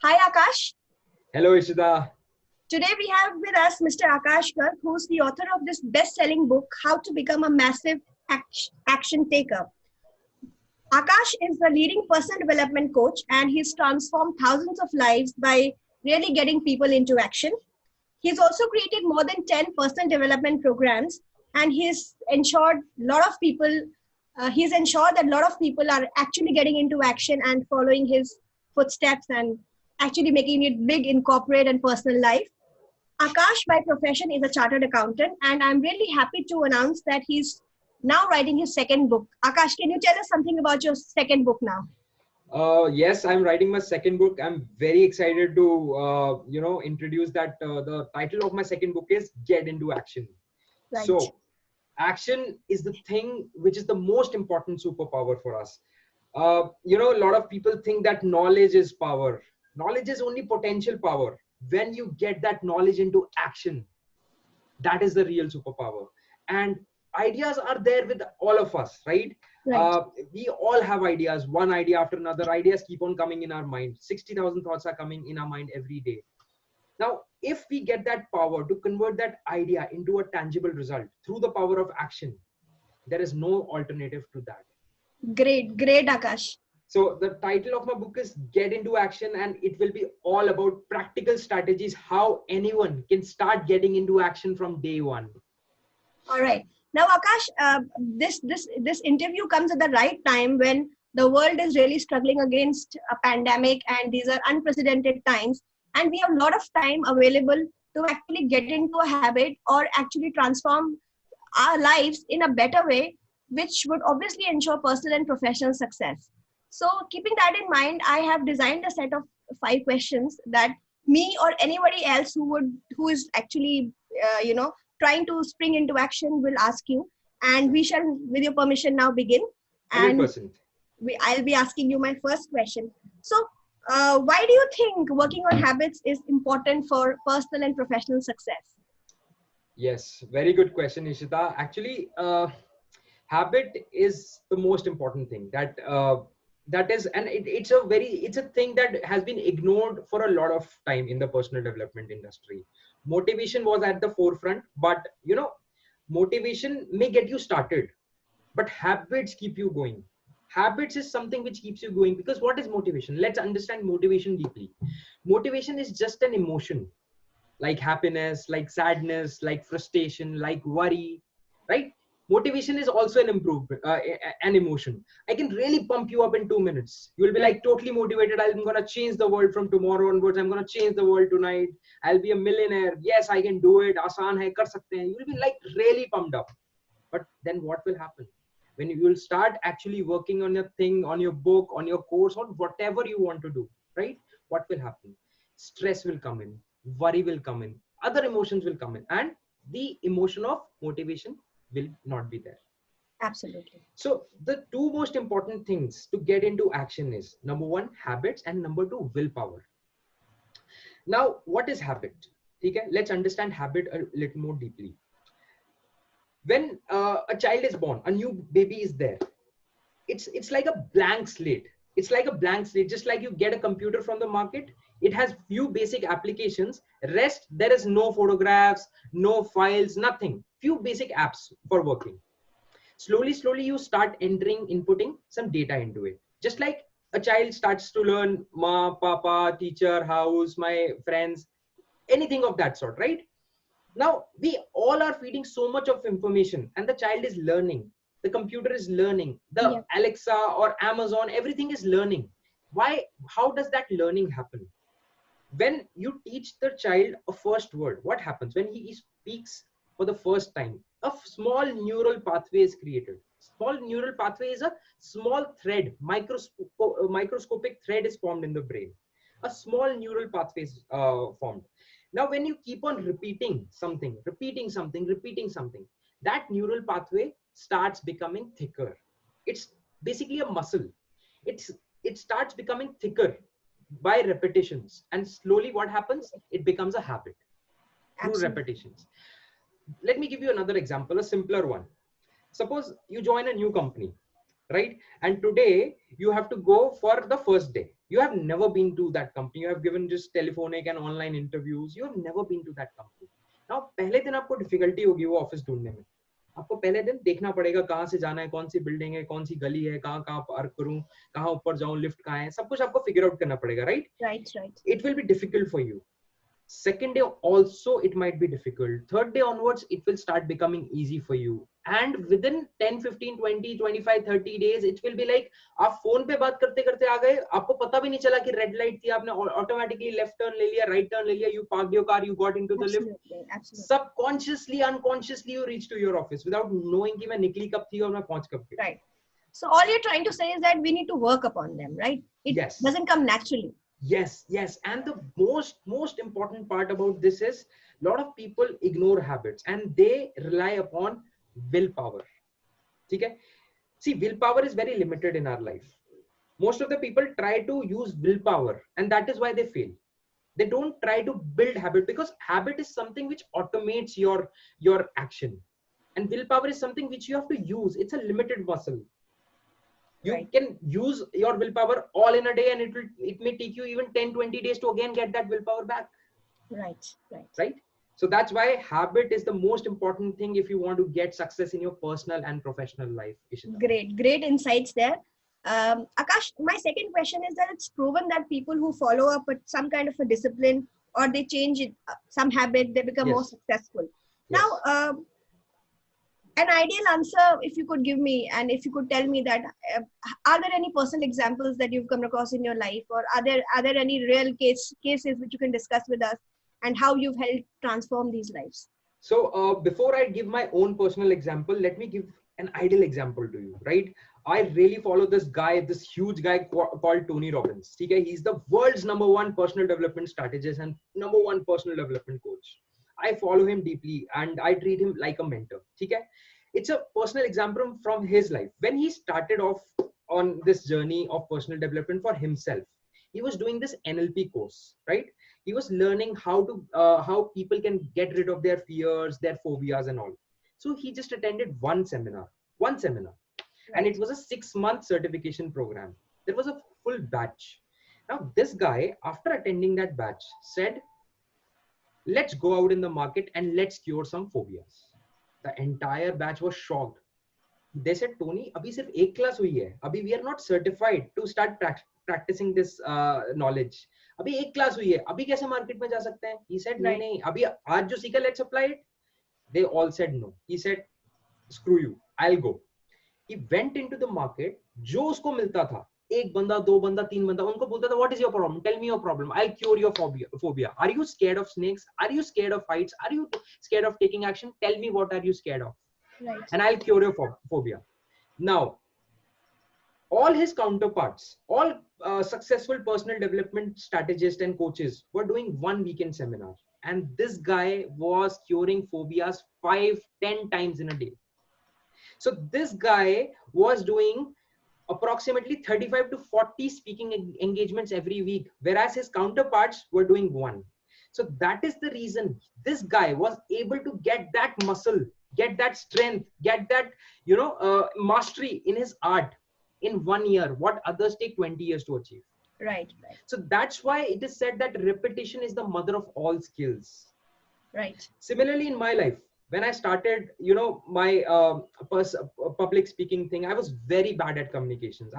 Hi Akash. Hello, Ishita. Today we have with us Mr. Akash Garg, who's the author of this best-selling book, How to Become a Massive Action Taker. Akash is a leading personal development coach and he's transformed thousands of lives by really getting people into action. He's also created more than 10 personal development programs and he's ensured that a lot of people are actually getting into action and following his footsteps and actually making it big in corporate and personal life. Akash, by profession, is a chartered accountant, and I'm really happy to announce that he's now writing his second book. Akash, can you tell us something about your second book now? Yes, I'm writing my second book. I'm very excited to, introduce that. The title of my second book is Get Into Action. Right. So, action is the thing which is the most important superpower for us. A lot of people think that knowledge is power. Knowledge is only potential power. When you get that knowledge into action, that is the real superpower. And ideas are there with all of us, right? Right. We all have ideas, one idea after another. Ideas keep on coming in our mind. 60,000 thoughts are coming in our mind every day. Now, if we get that power to convert that idea into a tangible result through the power of action, there is no alternative to that. Great, Akash. So the title of my book is Get Into Action, and it will be all about practical strategies, how anyone can start getting into action from day one. All right. Now, Akash, this interview comes at the right time when the world is really struggling against a pandemic, and these are unprecedented times. And we have a lot of time available to actually get into a habit or actually transform our lives in a better way, which would obviously ensure personal and professional success. So, keeping that in mind, I have designed a set of 5 questions that me or anybody else who is actually trying to spring into action will ask you, and we shall, with your permission, now begin. And 100%. I'll be asking you my first question. So, why do you think working on habits is important for personal and professional success? Yes, very good question, Ishita. Actually, habit is the most important thing. That is, and it's a thing that has been ignored for a lot of time in the personal development industry. Motivation was at the forefront, but motivation may get you started, but habits keep you going. Habits is something which keeps you going, because what is motivation? Let's understand motivation deeply. Motivation is just an emotion, like happiness, like sadness, like frustration, like worry, right? Motivation is also an emotion. I can really pump you up in 2 minutes. You will be like totally motivated. I'm going to change the world from tomorrow onwards. I'm going to change the world tonight. I'll be a millionaire. Yes, I can do it. Aasan hai, kar sakte hain. You will be like really pumped up. But then what will happen? When you will start actually working on your thing, on your book, on your course, on whatever you want to do, right? What will happen? Stress will come in, worry will come in, other emotions will come in, and the emotion of motivation will not be there. Absolutely. So the two most important things to get into action is, number one, habits, and number two, willpower. Now, what is habit? Okay, let's understand habit a little more deeply. When a child is born, a new baby is there. It's like a blank slate. It's like a blank slate. Just like you get a computer from the market, it has few basic applications. Rest, there is no photographs, no files, nothing. Few basic apps for working. Slowly you start inputting some data into it. Just like a child starts to learn ma, papa, teacher, house, my friends, anything of that sort, right? Now we all are feeding so much of information, and the child is learning. The computer is learning. The Alexa or Amazon, everything is learning. Why? How does that learning happen? When you teach the child a first word, what happens? When he speaks for the first time, a small neural pathway is created. Small neural pathway is a small thread, microscopic thread is formed in the brain. A small neural pathway is formed. Now, when you keep on repeating something, that neural pathway starts becoming thicker. It's basically a muscle. It starts becoming thicker by repetitions, and slowly what happens? It becomes a habit through repetitions. Let me give you another example, a simpler one. Suppose you join a new company, right? And today you have to go for the first day. You have never been to that company. You have given just telephonic and online interviews. You have never been to that company. Now पहले दिन आपको difficulty होगी वो office ढूंढने में. आपको पहले दिन देखना पड़ेगा कहाँ से जाना है, कौन सी बिल्डिंग है, कौन सी गली है, कहाँ कहाँ पार्क करूँ, कहाँ ऊपर जाऊँ, लिफ्ट कहाँ है, सब कुछ आपको फिगर आउट करना पड़ेगा, right? Right. It will be difficult for you. Second day also it might be difficult. Third day onwards it will start becoming easy for you, and within 10 15 20 25 30 days it will be like आप phone पे बात करते करते आ गए, आपको पता भी नहीं चला कि रेड लाइट थी, आपने ऑटोमेटिकली लेफ्ट टर्न ले लिया, राइट टर्न ले लिया, you parked your car, you got into the lift. Absolutely. Subconsciously unconsciously you reach to your office without knowing कि मैं निकली कब थी और मैं पहुंच कब गई. Right. So all you're trying to say is that we need to work upon them, right? It Yes. doesn't come naturally. Yes. And the most important part about this is a lot of people ignore habits and they rely upon willpower. Okay? See, willpower is very limited in our life. Most of the people try to use willpower and that is why they fail. They don't try to build habit because habit is something which automates your action, and willpower is something which you have to use. It's a limited muscle. You can use your willpower all in a day and it may take you even 10-20 days to again get that willpower back. Right. So that's why habit is the most important thing if you want to get success in your personal and professional life, Ishita. Great insights there. Akash, my second question is that it's proven that people who follow up with some kind of a discipline or they change it, some habit, they become more successful. Yes. Now, an ideal answer, if you could give me, and if you could tell me that, are there any personal examples that you've come across in your life, or are there any real cases which you can discuss with us, and how you've helped transform these lives? So before I give my own personal example, let me give an ideal example to you, right? I really follow this guy, this huge guy called Tony Robbins. Okay? He's the world's #1 personal development strategist and #1 personal development coach. I follow him deeply and I treat him like a mentor. Okay? It's a personal example from his life. When he started off on this journey of personal development for himself, he was doing this NLP course, right? He was learning how people can get rid of their fears, their phobias and all. So he just attended one seminar, and it was a 6-month certification program. There was a full batch. Now this guy, after attending that batch, said, let's go out in the market and let's cure some phobias. The entire batch was shocked. They said, Tony, abhi sirf ek class hui hai. Abhi we are not certified to start practicing this knowledge. Abhi ek class hui hai. Abhi kaise market mein ja sakte hain? He said, nahi, abhi aaj jo seekha, let's apply it. They all said no. He said, screw you, I'll go. He went into the market. Jo usko milta tha, एक बंदा, दो बंदा, तीन बंदा, उनको बोलता था, what is your problem? Tell me your problem. I'll cure your phobia. Are you scared of snakes? Are you scared of heights? Are you scared of taking action? Tell me what are you scared of? Right. And I'll cure your phobia. Now, all his counterparts, all successful personal development strategists and coaches were doing one weekend seminar. And this guy was curing phobias 5-10 times in a day. So this guy was doing approximately 35 to 40 speaking engagements every week, whereas his counterparts were doing one. So that is the reason this guy was able to get that muscle, get that strength, get that, mastery in his art in 1 year, what others take 20 years to achieve. Right. So that's why it is said that repetition is the mother of all skills. Right. Similarly, in my life, when I started, my public speaking thing, I was very bad at communications.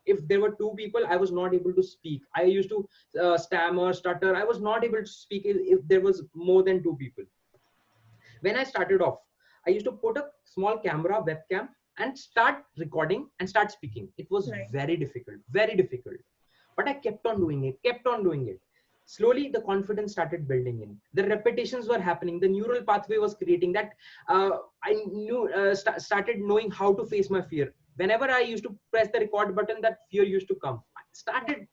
If there were two people, I was not able to speak. I used to stammer, stutter. I was not able to speak if there was more than two people. When I started off, I used to put a small camera, webcam, and start recording and start speaking. It was very difficult, but I kept on doing it. Slowly, the confidence started building in. The repetitions were happening. The neural pathway was creating that. I knew, started knowing how to face my fear. Whenever I used to press the record button, that fear used to come. I started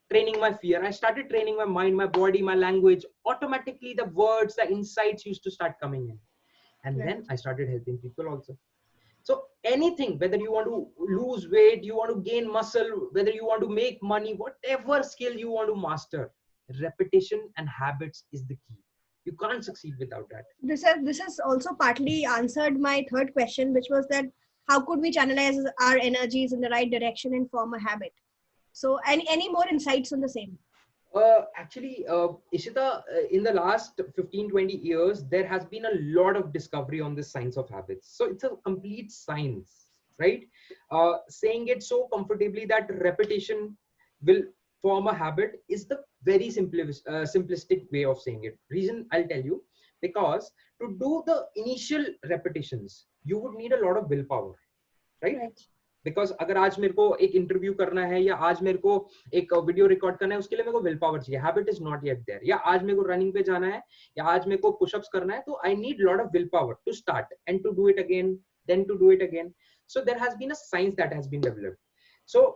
training my fear. I started training my mind, my body, my language. Automatically, the words, the insights used to start coming in. And then I started helping people also. So anything, whether you want to lose weight, you want to gain muscle, whether you want to make money, whatever skill you want to master, repetition and habits is the key. You can't succeed without that. This has also partly answered my third question, which was that how could we channelize our energies in the right direction and form a habit? So, any more insights on the same? Actually, Ishita, in the last 15-20 years, there has been a lot of discovery on this science of habits. So it's a complete science, right? Saying it so comfortably that repetition will form a habit is the very simplistic way of saying it. Reason I'll tell you, because to do the initial repetitions, you would need a lot of willpower, right? Right. Because अगर आज मेरे को एक interview करना है या आज मेरे को एक वीडियो रिकॉर्ड करना है उसके लिए मेरे को विल पावर चाहिए habit is not yet there या आज मेरे को रनिंग पे जाना है या आज मेरे को पुशअप्स करना है तो I need lot of willpower to start and to do it again then to do it again so there has been a science that has been developed so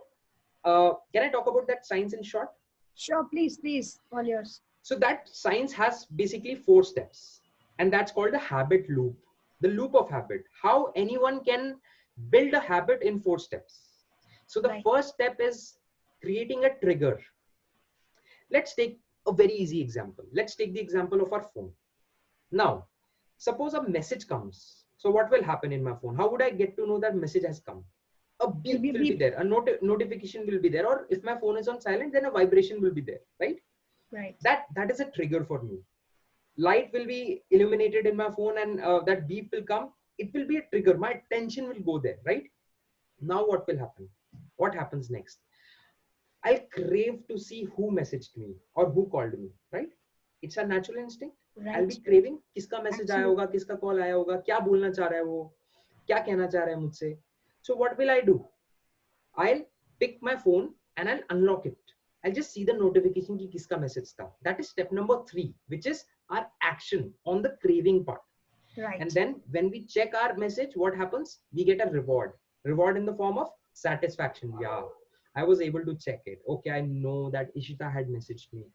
can I talk about that science in short? Sure, please, all yours. So that science has basically 4 steps and that's called the habit loop, the loop of habit, how anyone can build a habit in 4 steps. So the first step is creating a trigger. Let's take a very easy example. Let's take the example of our phone. Now, suppose a message comes. So what will happen in my phone? How would I get to know that message has come? A beep will be there, a notification will be there, or if my phone is on silent, then a vibration will be there, right? Right. That is a trigger for me. Light will be illuminated in my phone and that beep will come. It will be a trigger. My attention will go there, right? Now what will happen? What happens next? I'll crave to see who messaged me or who called me, right? It's a natural instinct. Right. I'll be craving किसका message आया होगा, किसका call आया होगा, क्या बोलना चाह रहा है वो, क्या कहना चाह रहा है मुझसे. So what will I do? I'll pick my phone and I'll unlock it. I'll just see the notification कि किसका message था. That is step number 3, which is our action on the craving part. Right. And then when we check our message, what happens? We get a reward in the form of satisfaction. Yeah, I was able to check it. Okay, I know that Ishita had messaged me,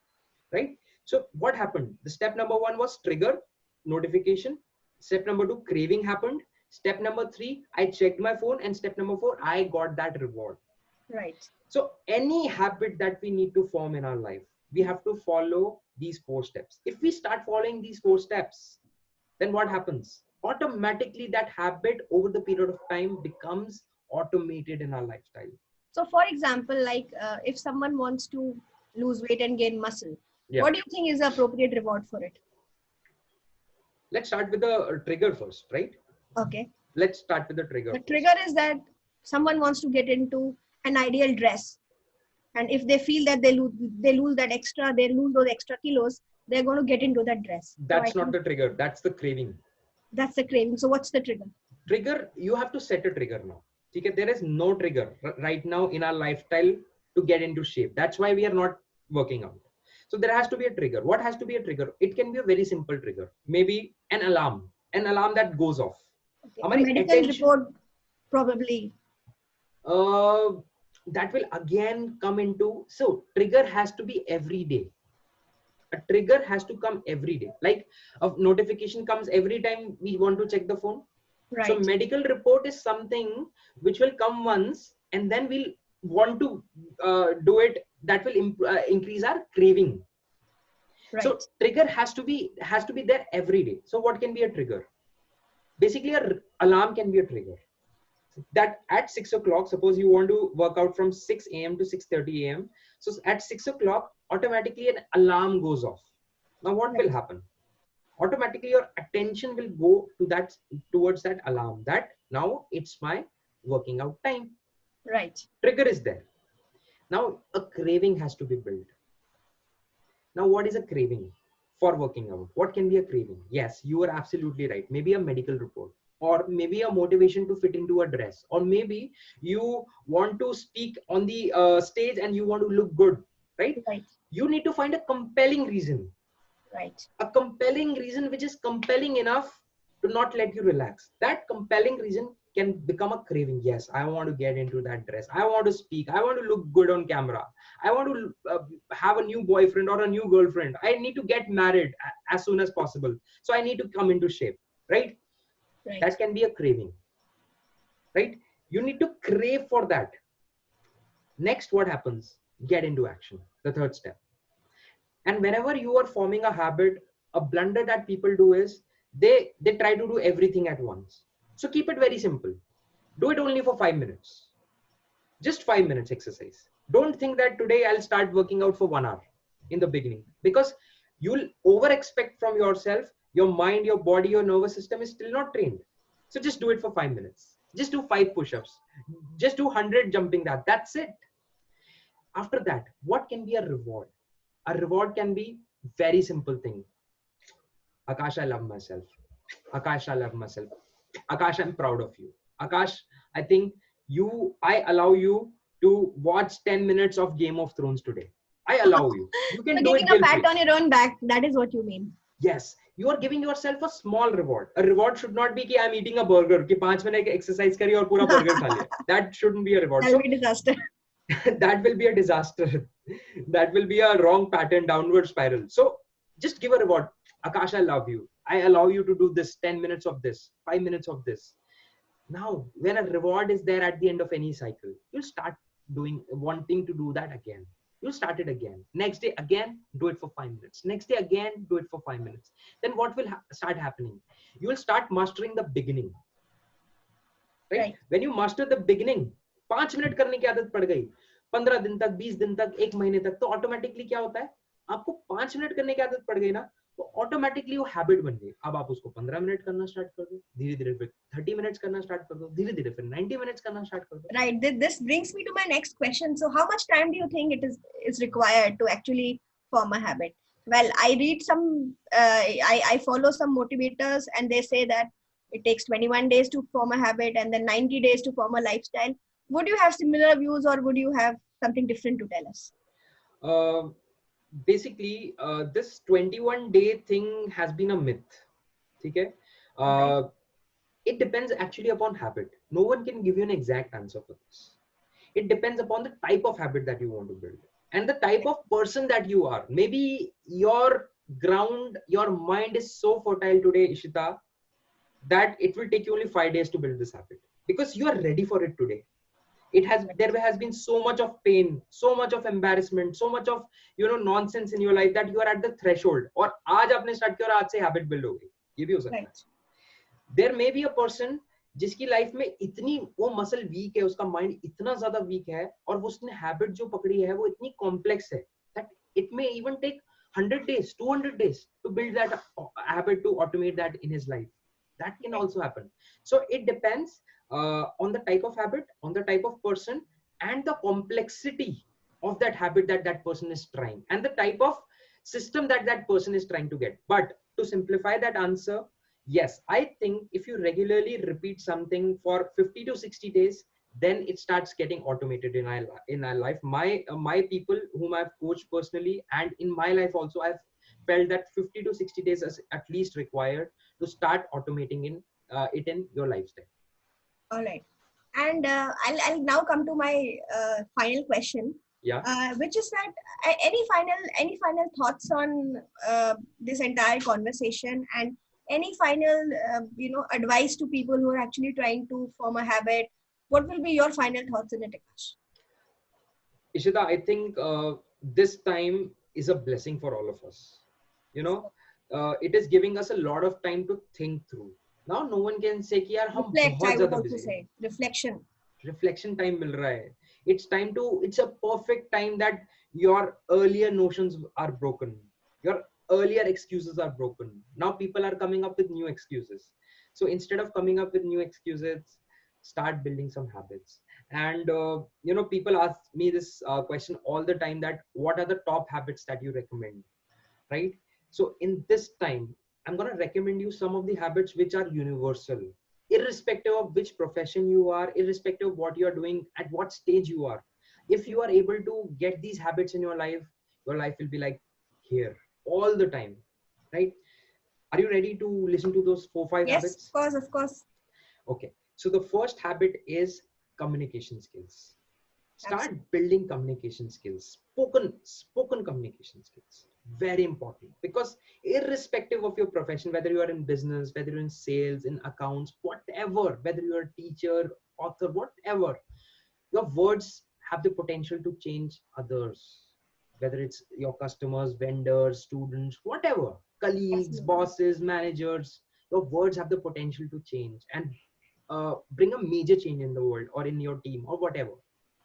right? So what happened? The step number 1 was trigger, notification. Step number 2, craving happened. Step number 3, I checked my phone. And step number 4, I got that reward. Right. So any habit that we need to form in our life, we have to follow these 4 steps. If we start following these 4 steps, then what happens? Automatically that habit over the period of time becomes automated in our lifestyle. So for example, like if someone wants to lose weight and gain muscle, what do you think is the appropriate reward for it? Let's start with the trigger first, right? Okay. Let's start with the trigger. The trigger is that someone wants to get into an ideal dress. And if they feel that they lose that extra, they lose those extra kilos, they're going to get into that dress. That's not the trigger. That's the craving. That's the craving. So what's the trigger? Trigger, you have to set a trigger now. Okay? There is no trigger right now in our lifestyle to get into shape. That's why we are not working out. So there has to be a trigger. What has to be a trigger? It can be a very simple trigger. Maybe an alarm that goes off. Okay. A medical report, probably. That will again come into, so trigger has to be every day. A trigger has to come every day. Like a notification comes every time we want to check the phone. Right. So medical report is something which will come once and then we'll want to do it. That will increase our craving. Right. So trigger has to be there every day. So what can be a trigger? Basically, an alarm can be a trigger. That at 6 o'clock, suppose you want to work out from 6 a.m. to 6:30 a.m. So at 6 o'clock, automatically an alarm goes off. Now what will happen? Automatically your attention will go towards that alarm, that now it's my working out time. Right. Trigger is there. Now a craving has to be built. Now what is a craving for working out? What can be a craving? Yes, you are absolutely right. Maybe a medical report, or maybe a motivation to fit into a dress, or maybe you want to speak on the stage and you want to look good, right? Right. You need to find a compelling reason. Right. A compelling reason which is compelling enough to not let you relax. That compelling reason can become a craving. Yes, I want to get into that dress. I want to speak. I want to look good on camera. I want to have a new boyfriend or a new girlfriend. I need to get married as soon as possible. So I need to come into shape, right? Right. That can be a craving, right? You need to crave for that. Next, what happens? Get into action. The third step. And whenever you are forming a habit, a blunder that people do is they try to do everything at once. So keep it very simple. Do it only for 5 minutes. Just 5 minutes exercise. Don't think that today I'll start working out for 1 hour in the beginning, because you'll over expect from yourself. Your mind, your body, your nervous system is still not trained. So just do it for 5 minutes. Just do 5 push-ups. Just do 100 jumping that. That's it. After that, what can be a reward? A reward can be very simple thing. Akash, I love myself. Akash, I love myself. Akash, I'm proud of you. Akash, I think I allow you to watch 10 minutes of Game of Thrones today. I allow you. You So can do giving it a guilt pat free. on your own back, that is what you mean. Yes, you are giving yourself a small reward. A reward should not be कि I'm eating a burger, कि 5 minute exercise करी और पूरा burger खा लिया. That shouldn't be a reward. That'll So be disaster. that will be a disaster. That will be a wrong pattern, downward spiral. So just give a reward. Akash, I love you. I allow you to do this 10 minutes of this, 5 minutes of this. Now, when a reward is there at the end of any cycle, you'll start wanting to do that again. You'll start it again. Next day, again, do it for 5 minutes. Next day, again, do it for 5 minutes. Then what will start happening? You will start mastering the beginning. Right? When you master the beginning, 5 minute करने की आदत पड़ गई, 15 दिन तक, 20 दिन तक, 1 महीने तक, तो ऑटोमेटिकली क्या होता है, आपको 5 मिनट करने की आदत पड़ गई ना, तो ऑटोमेटिकली वो हैबिट बन गई. अब आप उसको 15 मिनट करना स्टार्ट कर दो, धीरे धीरे फिर 30 मिनट्स करना स्टार्ट कर दो, धीरे धीरे फिर 90 मिनट्स करना स्टार्ट कर दो. Right. This brings me to my next question. So how much time do you think it is required to actually form a habit? Well, I read some, I follow some motivators, and they say that it takes 21 days to form a habit and then 90 days to form a lifestyle. Would you have similar views, or would you have something different to tell us? Basically, this 21-day thing has been a myth. Okay? It depends actually upon habit. No one can give you an exact answer for this. It depends upon the type of habit that you want to build and the type of person that you are. Maybe your mind is so fertile today, Ishita, that it will take you only 5 days to build this habit because you are ready for it today. There has been so much of pain, so much of embarrassment, so much of nonsense in your life that you are at the threshold. और आज आपने start किया और आज से habit build हो गई. ये भी हो सकता है. There may be a person जिसकी लाइफ में इतनी वो मसल वीक है, उसका माइंड इतना ज्यादा वीक है और वो उसने हैबिट जो पकड़ी है वो इतनी कॉम्प्लेक्स है that it may even take 100 days, 200 days to build that habit, to automate that in his life. That can also happen. So it depends on the type of habit, on the type of person, and the complexity of that habit that that person is trying, and the type of system that that person is trying to get. But to simplify that answer, yes, I think if you regularly repeat something for 50 to 60 days, then it starts getting automated in our life. My people whom I've coached personally, and in my life also, I've felt that 50 to 60 days is at least required to start automating it in your lifestyle. All right. And I'll now come to my final question. Yeah. Which is that any final thoughts on this entire conversation, and any final advice to people who are actually trying to form a habit? What will be your final thoughts in it, Akash? Ishita, I think this time is a blessing for all of us. It is giving us a lot of time to think through. Now no one can say कि यार हम बहुत ज़्यादा busy हैं. Reflection time मिल रहा है. It's a perfect time that your earlier notions are broken. Your earlier excuses are broken. Now people are coming up with new excuses. So instead of coming up with new excuses, start building some habits. And people ask me this question all the time, that what are the top habits that you recommend, right? So in this time, I'm going to recommend you some of the habits which are universal, irrespective of which profession you are, irrespective of what you are doing, at what stage you are. If you are able to get these habits in your life will be like here all the time, right? Are you ready to listen to those 4-5 habits? Yes, of course. Okay. So the first habit is communication skills. Start building communication skills, spoken communication skills. Very important, because irrespective of your profession, whether you are in business, whether you're in sales, in accounts, whatever, whether you're a teacher, author, whatever, your words have the potential to change others, whether it's your customers, vendors, students, whatever, colleagues, bosses, managers. Your words have the potential to change and bring a major change in the world or in your team or whatever,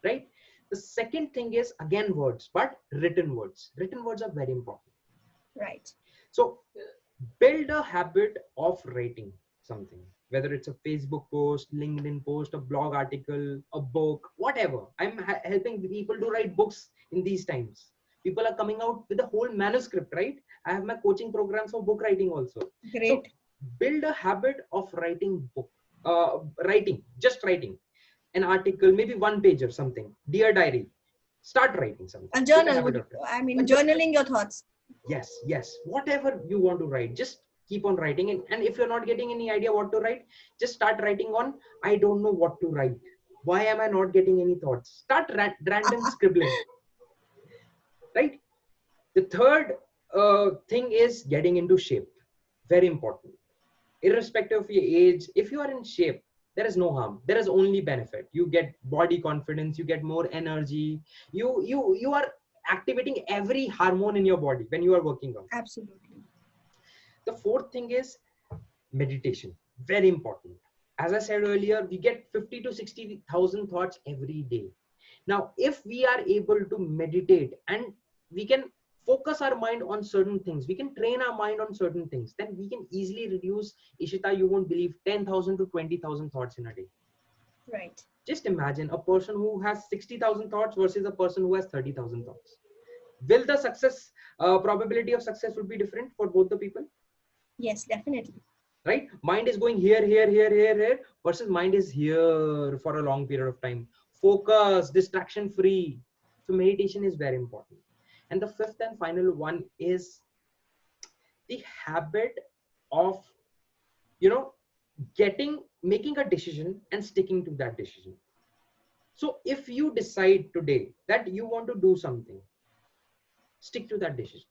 right? The second thing is again words, but written words. Written words are very important. Right. So build a habit of writing something, whether it's a Facebook post, LinkedIn post, a blog article, a book, whatever. I'm helping people to write books in these times. People are coming out with a whole manuscript, right? I have my coaching programs for book writing also. So Great. build a habit of writing book, just writing an article, maybe one page or something. Dear diary, start writing something. A Build a journal, habit of it. I mean, journaling your thoughts. Yes, whatever you want to write, just keep on writing. And if you're not getting any idea what to write, just start writing on, I don't know what to write, why am I not getting any thoughts, start random scribbling, right? The third thing is getting into shape. Very important. Irrespective of your age, if you are in shape, there is no harm, there is only benefit. You get body confidence, you get more energy, you are activating every hormone in your body when you are working out. Absolutely. The fourth thing is meditation. Very important. As I said earlier, we get 50 to 60,000 thoughts every day. Now, if we are able to meditate and we can focus our mind on certain things, we can train our mind on certain things, then we can easily reduce, Ishita, you won't believe, 10,000 to 20,000 thoughts in a day. Right. Just imagine a person who has 60,000 thoughts versus a person who has 30,000 thoughts. Will the success, probability of success would be different for both the people? Yes, definitely. Right? Mind is going here versus mind is here for a long period of time. Focus, distraction free. So meditation is very important. And the fifth and final one is the habit of, making a decision and sticking to that decision. So if you decide today that you want to do something, stick to that decision.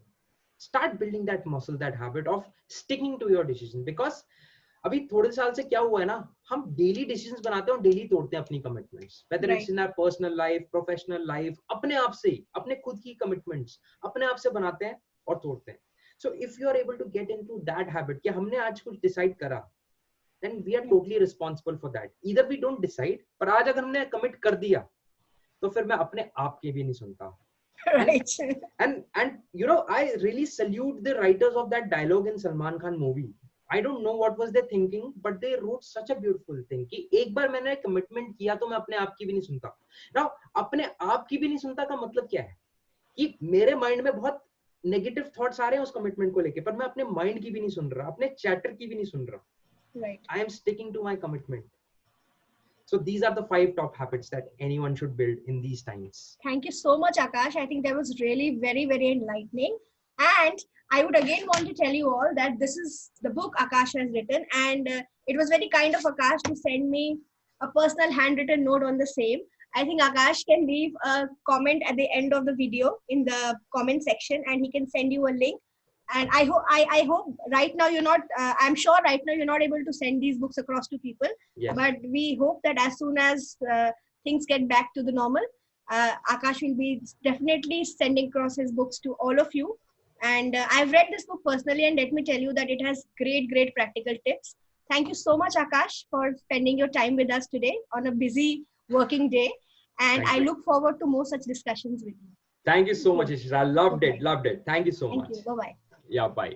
Start building that muscle, that habit of sticking to your decision. Because अभी थोड़े साल से क्या हुआ है ना, हम daily decisions बनाते हैं और डेली तोड़ते हैं अपनी commitments, whether it's in our personal life, professional life, अपने आप से, अपने खुद की कमिटमेंट्स अपने आप से बनाते हैं और तोड़ते हैं. So if you are able to get into that habit कि हमने आज कुछ डिसाइड करा, then we are totally responsible for that. Either we don't decide, पर आज अगर हमने कमिट कर दिया तो फिर मैं अपने आप की भी नहीं सुनता. Right. And you know, I really salute the writers of that dialogue in Salman Khan movie. I don't know what was their thinking, but they wrote such a beautiful thing कि एक बार मैंने कमिटमेंट किया तो मैं अपने आप की भी नहीं सुनता. Now अपने आप की भी नहीं सुनता का मतलब क्या है कि मेरे माइंड में बहुत नेगेटिव थॉट्स आ रहे हैं उस कमिटमेंट को लेके, पर मैं अपने माइंड की भी नहीं सुन रहा, अपने चैटर की भी नहीं सुन रहा. Right. I am sticking to my commitment. So these are the 5 top habits that anyone should build in these times. Thank you so much, Akash. I think that was really very, very enlightening. And I would again want to tell you all that this is the book Akash has written, and it was very kind of Akash to send me a personal handwritten note on the same. I think Akash can leave a comment at the end of the video in the comment section, and he can send you a link. And I hope right now you're not, I'm sure right now you're not able to send these books across to people. Yes. But we hope that as soon as things get back to the normal, Akash will be definitely sending across his books to all of you. And I've read this book personally, and let me tell you that it has great practical tips. Thank you so much, Akash, for spending your time with us today on a busy working day. And I look forward to more such discussions with you. Thank you so much, Ishita. I loved it. Thank you so much. Thank you. Bye-bye. Yeah, bye.